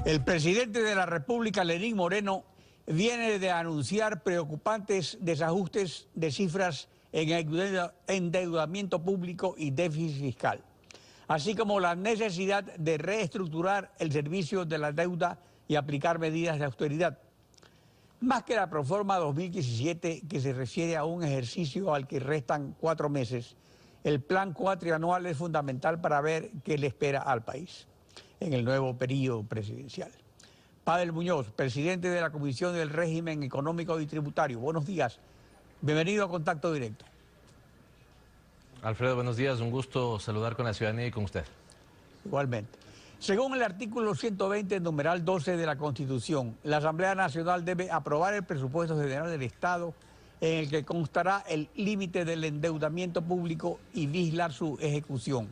El presidente de la República, Lenín Moreno, viene de anunciar preocupantes desajustes de cifras en endeudamiento público y déficit fiscal, así como la necesidad de reestructurar el servicio de la deuda y aplicar medidas de austeridad. Más que la Proforma 2017, que se refiere a un ejercicio al que restan 4 meses, el plan cuatrianual es fundamental para ver qué le espera al país en el nuevo periodo presidencial. Pavel Muñoz, presidente de la Comisión del Régimen Económico y Tributario. Buenos días. Bienvenido a Contacto Directo. Alfredo, buenos días. Un gusto saludar con la ciudadanía y con usted. Igualmente. Según el artículo 120, numeral 12 de la Constitución, la Asamblea Nacional debe aprobar el presupuesto general del Estado en el que constará el límite del endeudamiento público y vigilar su ejecución.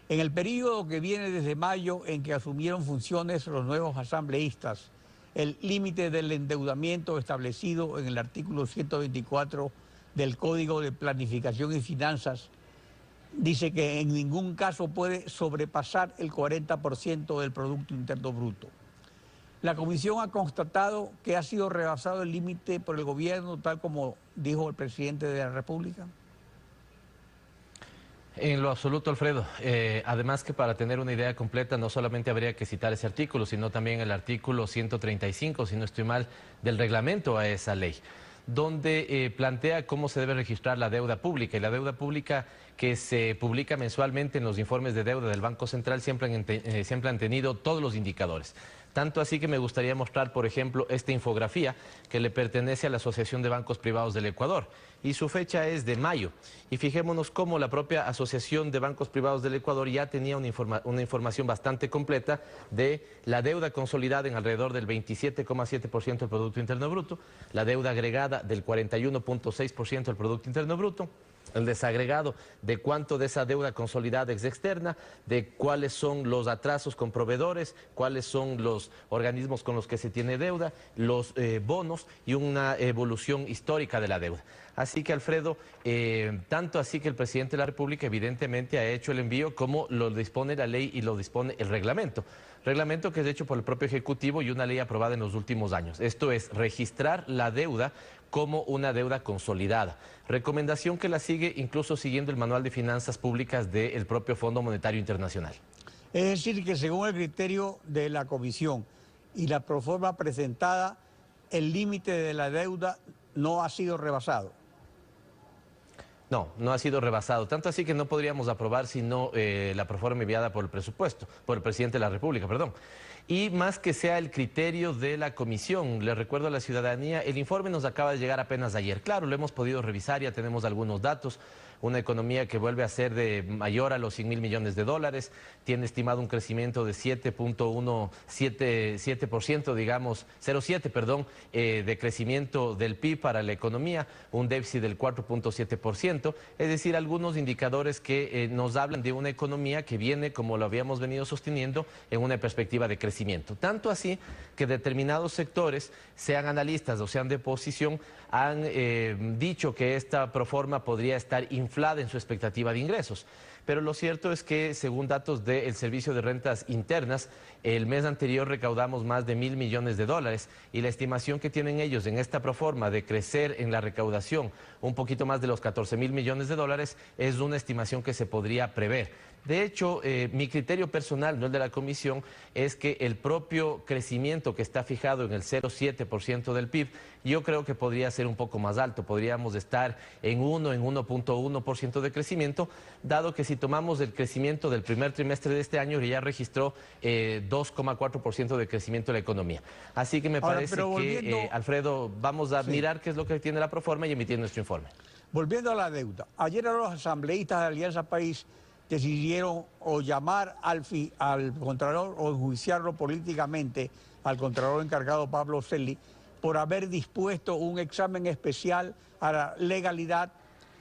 En el periodo que viene desde mayo en que asumieron funciones los nuevos asambleístas, el límite del endeudamiento establecido en el artículo 124 del Código de Planificación y Finanzas dice que en ningún caso puede sobrepasar el 40% del Producto Interno Bruto. La Comisión ha constatado que ha sido rebasado el límite por el gobierno, tal como dijo el presidente de la República. En lo absoluto, Alfredo. Además que para tener una idea completa no solamente habría que citar ese artículo, sino también el artículo 135, si no estoy mal, del reglamento a esa ley, donde plantea cómo se debe registrar la deuda pública. Y la deuda pública que se publica mensualmente en los informes de deuda del Banco Central siempre han tenido todos los indicadores. Tanto así que me gustaría mostrar, por ejemplo, esta infografía que le pertenece a la Asociación de Bancos Privados del Ecuador y su fecha es de mayo. Y fijémonos cómo la propia Asociación de Bancos Privados del Ecuador ya tenía una información bastante completa de la deuda consolidada en alrededor del 27,7% del Producto Interno Bruto, la deuda agregada del 41,6% del Producto Interno Bruto, el desagregado de cuánto de esa deuda consolidada es externa, de cuáles son los atrasos con proveedores, cuáles son los organismos con los que se tiene deuda, los bonos y una evolución histórica de la deuda. Así que, Alfredo, tanto así que el presidente de la República evidentemente ha hecho el envío como lo dispone la ley y lo dispone el reglamento. Reglamento que es hecho por el propio Ejecutivo y una ley aprobada en los últimos años. Esto es registrar la deuda como una deuda consolidada. Recomendación que la sigue incluso siguiendo el Manual de Finanzas Públicas del propio Fondo Monetario Internacional. Es decir, que según el criterio de la Comisión y la proforma presentada, el límite de la deuda no ha sido rebasado. No, no ha sido rebasado. Tanto así que no podríamos aprobar sino la proforma enviada por el presidente de la República, perdón. Y más que sea el criterio de la comisión, le recuerdo a la ciudadanía, el informe nos acaba de llegar apenas ayer. Claro, lo hemos podido revisar, ya tenemos algunos datos. Una economía que vuelve a ser de mayor a los 100.000 millones de dólares, tiene estimado un crecimiento de 7.17%, digamos, 0,7, perdón, de crecimiento del PIB para la economía, un déficit del 4.7%, es decir, algunos indicadores que nos hablan de una economía que viene, como lo habíamos venido sosteniendo, en una perspectiva de crecimiento. Tanto así que determinados sectores, sean analistas o sean de oposición, han dicho que esta proforma podría estar inflada en su expectativa de ingresos. Pero lo cierto es que, según datos del Servicio de Rentas Internas, el mes anterior recaudamos más de 1.000 millones de dólares y la estimación que tienen ellos en esta proforma de crecer en la recaudación un poquito más de los 14.000 millones de dólares es una estimación que se podría prever. De hecho, mi criterio personal, no el de la Comisión, es que el propio crecimiento que está fijado en el 0,7% del PIB, yo creo que podría ser un poco más alto, podríamos estar en 1,1% de crecimiento, dado que si tomamos el crecimiento del primer trimestre de este año, ya registró 2,4% de crecimiento de la economía. Así que me parece que, Alfredo, vamos a mirar qué es lo que tiene la proforma y emitir nuestro informe. Volviendo a la deuda, ayer los asambleístas de Alianza País decidieron o llamar al Contralor o enjuiciarlo políticamente al Contralor encargado Pablo Celi por haber dispuesto un examen especial a la legalidad,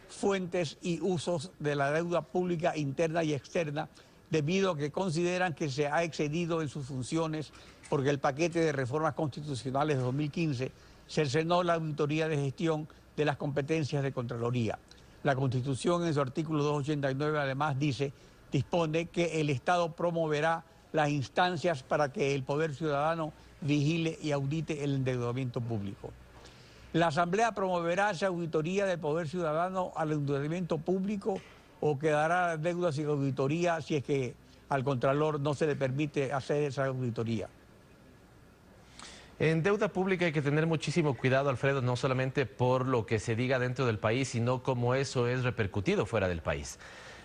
fuentes y usos de la deuda pública interna y externa, debido a que consideran que se ha excedido en sus funciones porque el paquete de reformas constitucionales de 2015 cercenó la auditoría de gestión de las competencias de Contraloría. La Constitución en su artículo 289 además dispone que el Estado promoverá las instancias para que el Poder Ciudadano vigile y audite el endeudamiento público. La Asamblea promoverá esa auditoría del Poder Ciudadano al endeudamiento público o quedará deuda sin auditoría si es que al Contralor no se le permite hacer esa auditoría. En deuda pública hay que tener muchísimo cuidado, Alfredo, no solamente por lo que se diga dentro del país, sino cómo eso es repercutido fuera del país.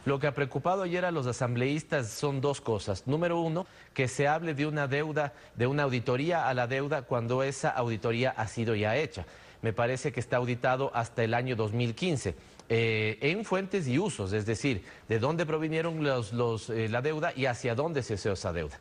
Lo que ha preocupado ayer a los asambleístas son dos cosas. Número uno, que se hable de una deuda, de una auditoría a la deuda cuando esa auditoría ha sido ya hecha. Me parece que está auditado hasta el año 2015. En fuentes y usos, es decir, de dónde provinieron la deuda y hacia dónde se hizo esa deuda.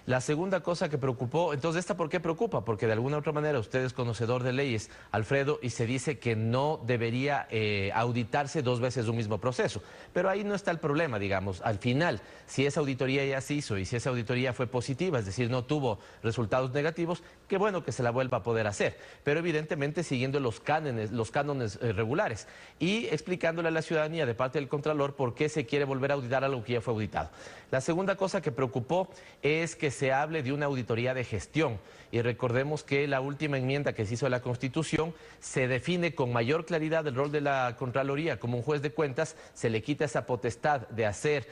La segunda cosa que preocupó, entonces, ¿esta por qué preocupa? Porque de alguna otra manera usted es conocedor de leyes, Alfredo, y se dice que no debería auditarse dos veces un mismo proceso. Pero ahí no está el problema, digamos. Al final, si esa auditoría ya se hizo y si esa auditoría fue positiva, es decir, no tuvo resultados negativos, qué bueno que se la vuelva a poder hacer. Pero evidentemente siguiendo los cánones regulares y explicándole a la ciudadanía de parte del Contralor por qué se quiere volver a auditar algo que ya fue auditado. La segunda cosa que preocupó es que se hable de una auditoría de gestión. Y recordemos que la última enmienda que se hizo a la Constitución se define con mayor claridad el rol de la Contraloría como un juez de cuentas, se le quita esa potestad de hacer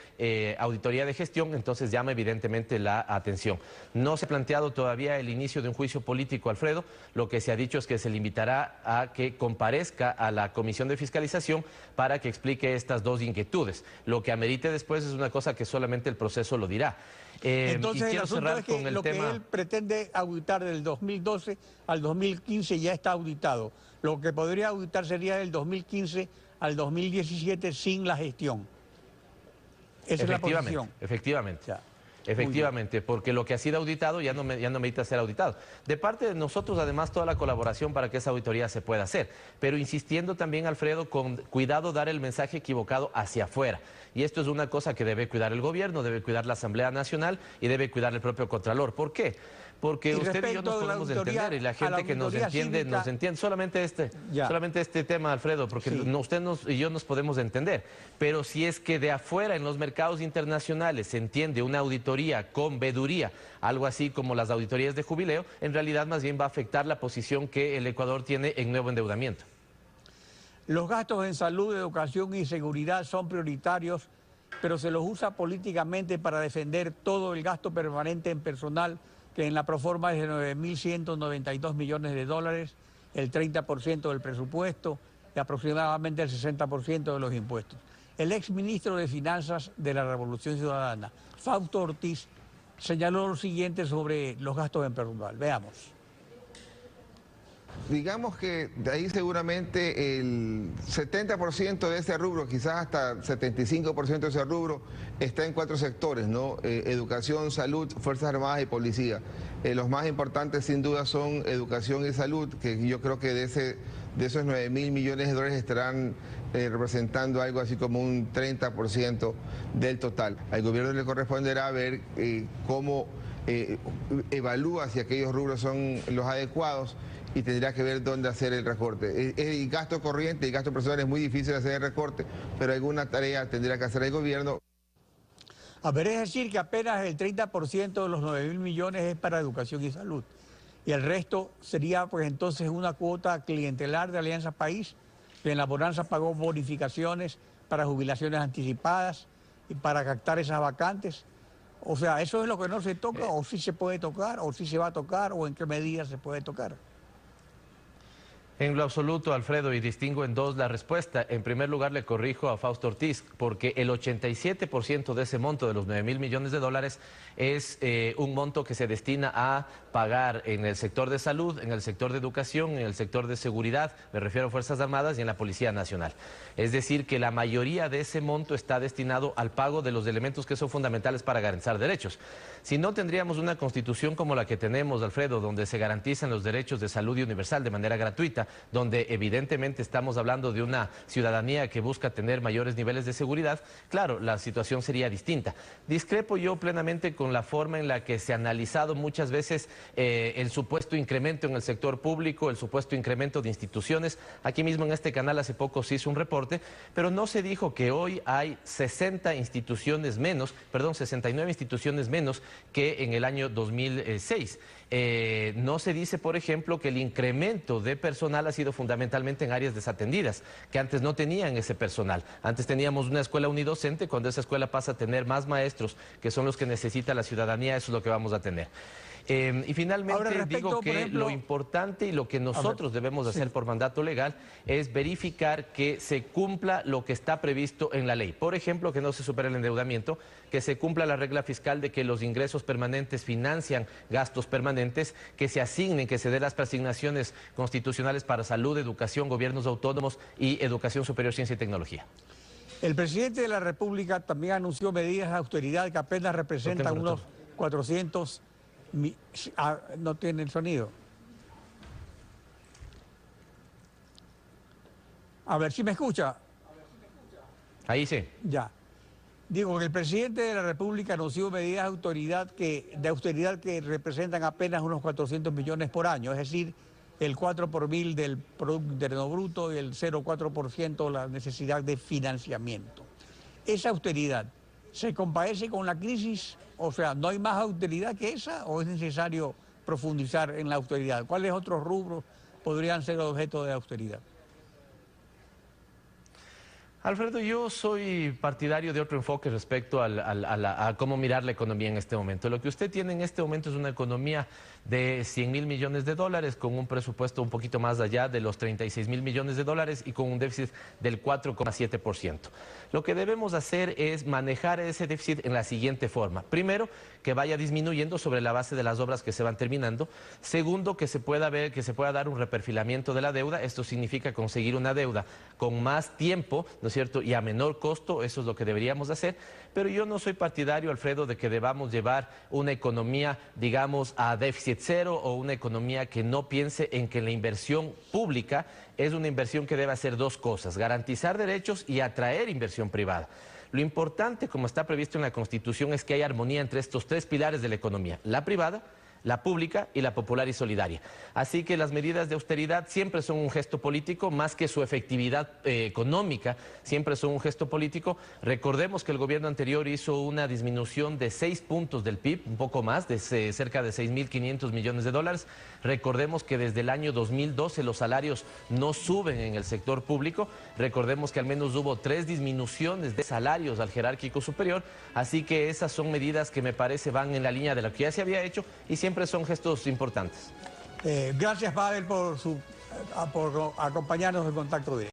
auditoría de gestión, entonces llama evidentemente la atención. No se ha planteado todavía el inicio de un juicio político, Alfredo, lo que se ha dicho es que se le invitará a que comparezca a la Comisión de Fiscalización para que explique estas dos inquietudes. Lo que amerite después es una cosa que solamente el proceso lo dirá. Entonces el asunto es que lo que él pretende auditar del 2012 al 2015 ya está auditado. Lo que podría auditar sería del 2015 al 2017 sin la gestión. Esa es la posición. Efectivamente. Ya. Efectivamente, porque lo que ha sido auditado ya no merita ser auditado. De parte de nosotros, además, toda la colaboración para que esa auditoría se pueda hacer. Pero insistiendo también, Alfredo, con cuidado dar el mensaje equivocado hacia afuera. Y esto es una cosa que debe cuidar el gobierno, debe cuidar la Asamblea Nacional y debe cuidar el propio Contralor. ¿Por qué? Porque usted y yo nos podemos entender y la gente que nos entiende, nos entiende. Solamente este tema, Alfredo, porque usted y yo nos podemos entender. Pero si es que de afuera, en los mercados internacionales, se entiende una auditoría con veduría, algo así como las auditorías de jubileo, en realidad más bien va a afectar la posición que el Ecuador tiene en nuevo endeudamiento. Los gastos en salud, educación y seguridad son prioritarios, pero se los usa políticamente para defender todo el gasto permanente en personal, que en la proforma es de 9.192 millones de dólares, el 30% del presupuesto y aproximadamente el 60% de los impuestos. El exministro de Finanzas de la Revolución Ciudadana, Fausto Ortiz, señaló lo siguiente sobre los gastos en personal. Veamos. Digamos que de ahí seguramente el 70% de ese rubro, quizás hasta 75% de ese rubro, está en 4 sectores, ¿no? Educación, salud, Fuerzas Armadas y Policía. Los más importantes sin duda son educación y salud, que yo creo que de esos 9.000 millones de dólares estarán representando algo así como un 30% del total. Al gobierno le corresponderá ver cómo evalúa si aquellos rubros son los adecuados y tendrá que ver dónde hacer el recorte. El gasto corriente y gasto personal es muy difícil hacer el recorte, pero alguna tarea tendrá que hacer el gobierno. A ver, es decir que apenas el 30% de los 9.000 millones es para educación y salud. Y el resto sería pues entonces una cuota clientelar de Alianza País, que en la bonanza pagó bonificaciones para jubilaciones anticipadas y para captar esas vacantes. O sea, ¿eso es lo que no se toca o sí se puede tocar o sí se va a tocar o en qué medida se puede tocar? En lo absoluto, Alfredo, y distingo en dos la respuesta. En primer lugar, le corrijo a Fausto Ortiz, porque el 87% de ese monto de los 9.000 millones de dólares es un monto que se destina a pagar en el sector de salud, en el sector de educación, en el sector de seguridad, me refiero a Fuerzas Armadas y en la Policía Nacional. Es decir, que la mayoría de ese monto está destinado al pago de los elementos que son fundamentales para garantizar derechos. Si no, tendríamos una constitución como la que tenemos, Alfredo, donde se garantizan los derechos de salud y universal de manera gratuita, donde evidentemente estamos hablando de una ciudadanía que busca tener mayores niveles de seguridad, claro, la situación sería distinta. Discrepo yo plenamente con la forma en la que se ha analizado muchas veces el supuesto incremento en el sector público, el supuesto incremento de instituciones. Aquí mismo en este canal hace poco se hizo un reporte, pero no se dijo que hoy hay 69 instituciones menos que en el año 2006. No se dice, por ejemplo, que el incremento de personal ha sido fundamentalmente en áreas desatendidas, que antes no tenían ese personal. Antes teníamos una escuela unidocente, cuando esa escuela pasa a tener más maestros, que son los que necesita la ciudadanía, eso es lo que vamos a tener. Y finalmente ahora, digo que lo importante y lo que nosotros debemos hacer por mandato legal es verificar que se cumpla lo que está previsto en la ley. Por ejemplo, que no se supere el endeudamiento, que se cumpla la regla fiscal de que los ingresos permanentes financian gastos permanentes, que se asignen, que se den las asignaciones constitucionales para salud, educación, gobiernos autónomos y educación superior, ciencia y tecnología. El presidente de la República también anunció medidas de austeridad que apenas representan unos 400... no tiene el sonido. A ver si me escucha. Ahí sí. Ya. Digo que el presidente de la República anunció medidas de austeridad que representan apenas unos 400 millones por año, es decir, el 4 por mil del Producto Interno Bruto y el 0,4% la necesidad de financiamiento. Esa austeridad se compadece con la crisis, o sea, ¿no hay más austeridad que esa o es necesario profundizar en la austeridad? ¿Cuáles otros rubros podrían ser objeto de austeridad? Alfredo, yo soy partidario de otro enfoque respecto a cómo mirar la economía en este momento. Lo que usted tiene en este momento es una economía de 100.000 millones de dólares, con un presupuesto un poquito más allá de los 36.000 millones de dólares y con un déficit del 4,7%. Lo que debemos hacer es manejar ese déficit en la siguiente forma. Primero, que vaya disminuyendo sobre la base de las obras que se van terminando. Segundo, que se pueda dar un reperfilamiento de la deuda. Esto significa conseguir una deuda con más tiempo, ¿no es cierto?, y a menor costo. Eso es lo que deberíamos hacer. Pero yo no soy partidario, Alfredo, de que debamos llevar una economía, digamos, a déficit cero o una economía que no piense en que la inversión pública es una inversión que debe hacer dos cosas: garantizar derechos y atraer inversión privada. Lo importante, como está previsto en la Constitución, es que haya armonía entre estos tres pilares de la economía: la privada, la pública y la popular y solidaria. Así que las medidas de austeridad siempre son un gesto político, más que su efectividad económica, siempre son un gesto político. Recordemos que el gobierno anterior hizo una disminución de 6 puntos del PIB, un poco más, de cerca de 6.500 millones de dólares. Recordemos que desde el año 2012 los salarios no suben en el sector público. Recordemos que al menos hubo 3 disminuciones de salarios al jerárquico superior. Así que esas son medidas que me parece van en la línea de lo que ya se había hecho y siempre son gestos importantes. Gracias, Pavel, por acompañarnos en Contacto Directo.